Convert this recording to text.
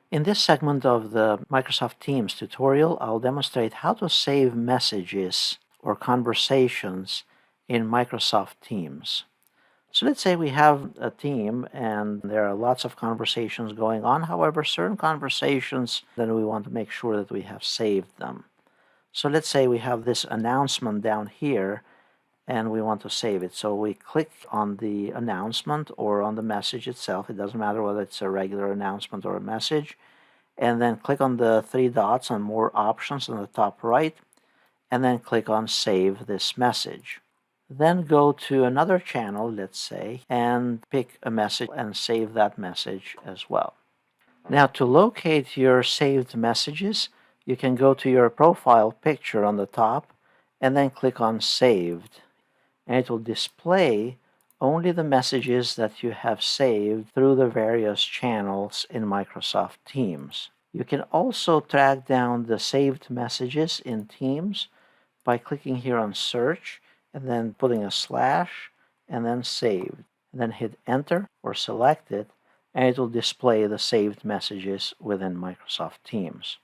In this segment of the Microsoft Teams tutorial, I'll demonstrate how to save messages or conversations in Microsoft Teams. So let's say we have a team and there are lots of conversations going on. However, certain conversations, then we want to make sure that we have saved them. So let's say we have this announcement down here and we want to save it. So we click on the announcement or on the message itself. It doesn't matter whether it's a regular announcement or a message. And then click on the three dots on More Options on the top right, and then click on Save this message. Then go to another channel, let's say, and pick a message and save that message as well. Now, to locate your saved messages, you can go to your profile picture on the top and then click on Saved. And it will display only the messages that you have saved through the various channels in Microsoft Teams. You can also track down the saved messages in Teams by clicking here on Search and then putting a slash and then Saved. And then hit Enter or select it, and it will display the saved messages within Microsoft Teams.